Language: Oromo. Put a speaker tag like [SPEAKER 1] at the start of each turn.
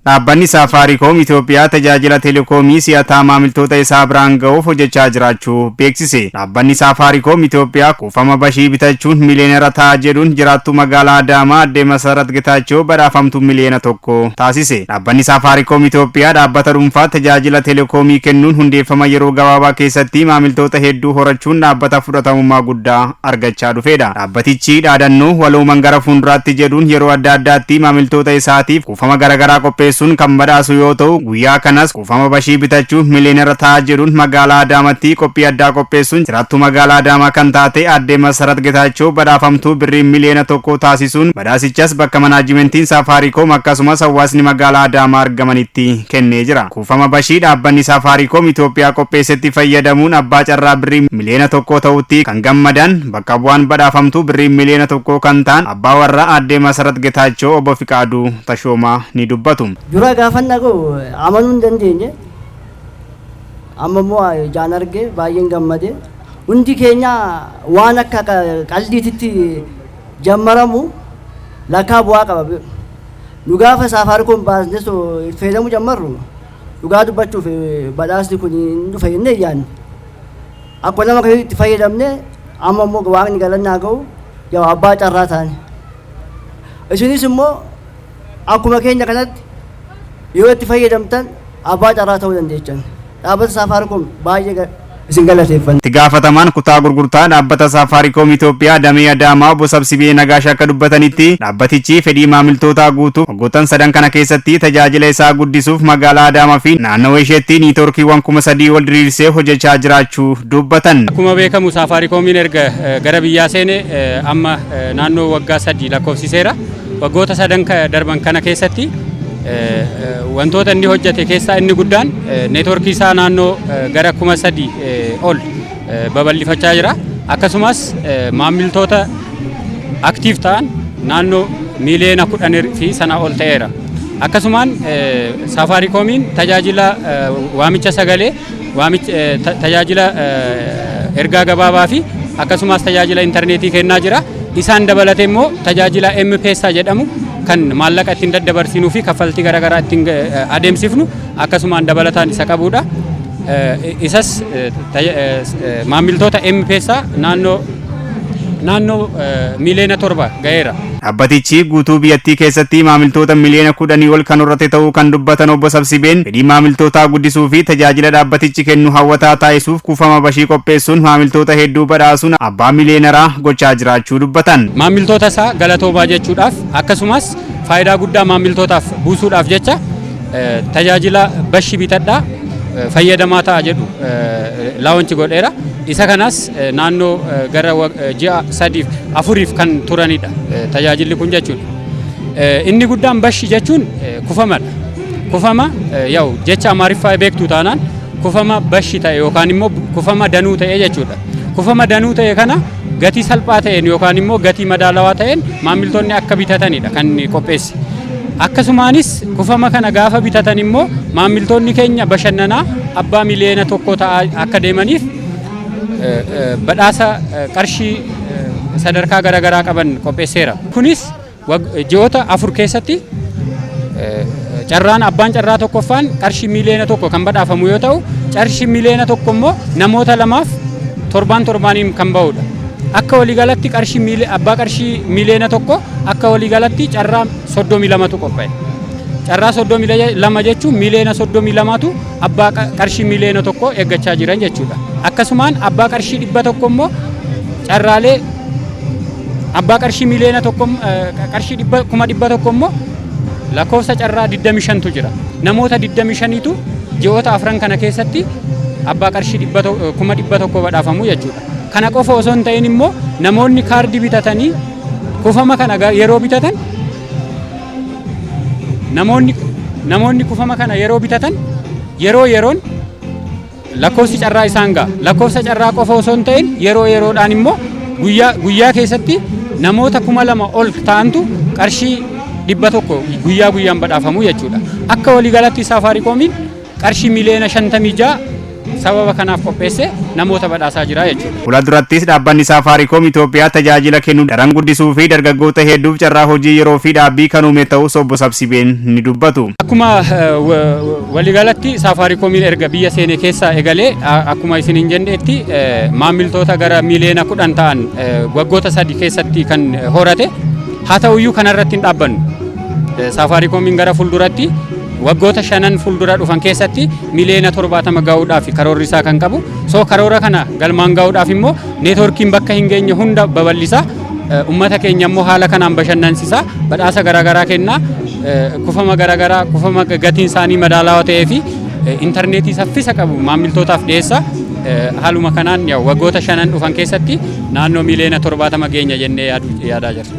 [SPEAKER 1] Dhaabbanni Safaariikoom Itoophiyaa tajaajila teleekoomii si'ataa maamiltoota isaa biraan ga'uuf hojjechaa jiraachuu beeksise. Dhaabbanni Safaariikoom Itoophiyaa kuufama bashii bitachuun miliyoonera ta'a jedhuun jiraattuu magaalaa Adaamaa Aadde Masarat Getaachoo badhaafamtuu miliyoona 1 taasise. Dhaabbanni Safaariikoom Itoophiyaa dhaabbata dhuunfaa tajaajila teleekoomii kennuun hundeeffama yeroo gabaabaa keessatti maamiltoota hedduu horachuun dhaabbata fudhatamummaa guddaa argachaa dhufedha. Dhaabbatichi dhaadannoo walooman gara fuulduraatti jedhuun yeroo adda addaatti maamiltoota isaatiif kuufama garaagaraa qopheessuun kan badhaasu yoo ta'u, guyyaa kanas kuufama bashii bitachuuf miliyoonera ta'a jedhuun magaalaa Adaamaatti qophii addaa qopheessuun jiraattuu magaalaa Adaamaa kan taate Aadde Masarat Getaachoo badhaafamtuu birrii miliyoona 1 taasisuun badhaasichas bakka manaajimentiin Safaariikoom akkasumas hawaasni magaalaa Adaamaa argamanitti kennee jira. Kuufama bashii dhaabbanni Safaariikoom Itoophiyaa qopheessetti fayyadamuun abbaa carraa birrii miliyoona 1 ta'utti kan gammadan bakka bu'aan badhaafamtuu birrii miliyoona 1 kan ta'an abbaa warraa Aadde Masarat Getaachoo obbo Fiqaaduu Tashoomaa ni dubbatu.
[SPEAKER 2] Dura gaafannaa koo amanuu hin dandeenye. Amma immoo jaan argee baay'een gammade. Hundi keenya waan akka qaldiititti jammaramu lakkaa bu'aa qaba. Nu gaafa Safaariikoom baasnee fayyadamuu jammarru dhugaa dubbachuuf badhaasni kun hin dhufe jennee yaadne. Akkuma nama kan itti fayyadamne amma immoo waaqni galannaa ga'u yoo abbaa carraa taane. Isinis immoo akkuma keenya kanatti yoo itti fayyadamtan abbaa carraa ta'uu dandeechan. Dhaabbata Safaariikoom baay'ee isin galateeffanna.
[SPEAKER 1] Itti gaafatamaan kutaa gurgurtaa dhaabbata Safaariikoom Itoophiyaa damee Adaamaa obbo Sabsibee Nagaash akka dubbatanitti dhaabbatichi fedhii maamiltootaa guutuuf waggoottan 3 kana keessatti tajaajila isaa guddisuuf magaalaa Adaamaa fi naannoo isheetti niitoorkiiwwan 3,000 ol diriirsee hojjechaa jiraachuu dubbatan.
[SPEAKER 3] Akkuma beekamu Safaariikoomiin erga gara biyyaa seene amma naannoo waggaa 3 lakkoofsiseera. Waggoota 3 darban kana keessatti wantoota inni hojjete keessaa inni guddaan neetworkii isaa naannoo gara 3,000 ol babal'ifachaa jira. Akkasumas maamiltoota aktiif ta'an naannoo miliyoona 10 fi sana ol ta'eera. Akkasumaan Safaariikoomiin tajaajila waamicha sagalee, tajaajila ergaa gabaabaa fi akkasumas tajaajila intarneetii kennaa jira. Isaan dabalatee immoo tajaajila M-Pesa jedhamu kan maallaqa ittiin daddabarsinuu fi kaffaltii garaagaraa ittiin adeemsifnu akkasumaan dabalataan isa qabudha. Isas maamiltoota M-Pesa naannoo miliyoona 7 ga'eera.
[SPEAKER 1] Dhaabbatichi guutuu biyyattii keessatti maamiltoota miliyoona 10 ol kan horate ta'uu kan dubbatan obbo Sabsibeen fedhii maamiltootaa guddisuu fi tajaajila dhaabbatichi kennu hawwataa taasisuuf kuufama bashii qopheessuun maamiltoota hedduu badhaasuun abbaa miliyooneraa gochaa jiraachuu dubbatan.
[SPEAKER 3] Maamiltoota isaa galatoomaa jechuudhaaf akkasumas faayidaa guddaa maamiltootaaf buusuudhaaf jecha tajaajila bashii bitadhaa fayyadamaa ta'a jedhu laawunchi godheera. Isa kanas naannoo gara ji'a 3-4 kan turanidha tajaajilli kun jechuudha. Inni guddaan bashii jechuun kufamadha. Kufama yaa'u jecha Amaariffaa beektuu taanaan kufama bashii ta'e yookaan immoo kufama danuu ta'e jechuudha. Kufama danuu ta'e kana gatii salphaa ta'een yookaan immoo gatii madaalawaa ta'een maamiltoonni akka bitatanidha kan qopheesse. Akkasumaanis kufama kana gaafa bitatan immoo maamiltoonni keenya bashannanaa abbaa miliyoona 1 ta'a akka deemaniif badhaasa qarshii sadarkaa garaagaraa qaban qopheesseera. Kunis ji'oota 4 keessatti carraan abbaan carraa tokkoffaan qarshii miliyoona 1 kan badhaafamu yoo ta'u, qarshii miliyoona 1 immoo namoota 2f torbaniin kan ba'udha. Akka waliigalatti abbaa qarshii miliyoona 1 akka waliigalatti carraa 32tu qophaa'e. Carraa 32 jechuun miliyoona 32tu abbaa qarshii miliyoona 1 eeggachaa jiran jechuudha. Akkasumaan abbaa qarshii 100 immoo carraalee abbaa qarshii miliyoona 1 qarshii 100,000 immoo lakkoofsa carraa 25tu jira. Namoota 25tu ji'oota 4 kana keessatti abbaa qarshii 100,000 badhaafamu jechuudha. Kana qofa osoo hin ta'in immoo namoonni kaardii bitatanii kufama kana yeroo bitatan namoonni kufama kana yeroo bitatan yeroon lakkoofsi carraa isaan ga'a. Lakkoofsa carraa qofa osoo hin ta'in yeroodhaan immoo guyyaa keessatti namoota 2,000 ol ta'antu qarshii 100 guyyaan badhaafamu jechuudha. Akka waliigalatti Safaariikoomiin qarshii miliyoona 56 sababa kanaaf qopheesse namoota badhaasaa jira jechuudha.
[SPEAKER 1] Fuula durattis dhaabbanni Safaariikoom Itoophiyaa tajaajila kennu daran guddisuu fi dargaggoota hedduuf carraa hojii yeroo fi dhaabbii kan uume ta'uu obbo Sabsibeen ni dubbatu.
[SPEAKER 3] Akkuma waliigalatti Safaariikoomiin erga biyya seenee keessaa egalee akkuma isiniin jenneetti maamiltoota gara miliyoona 10 ta'an waggoota 3 keessatti kan horate. Haa ta'uyyuu kanarratti hin dhaabbannu. Safaariikoomiin gara fuulduratti waggoota 5 fuuldura dhufan keessatti miliyoona 70 gahuudhaaf karoorri isaa kan qabu. So karoora kana galmaan gahuudhaaf immoo neetworkiin bakka hin geenye hunda babal'isa. Uummata keenya immoo haala kanaan bashannansiisa. Badhaasa garaagaraa kenna. Kufama garaagaraa kufama gatiin isaanii madaalawaa ta'ee fi intarneetii saffisa qabu maamiltootaaf dhiyeessa. Haaluma kanaan waggoota 5 dhufan keessatti naannoo miliyoona 70 geenya jennee yaadaa jirra.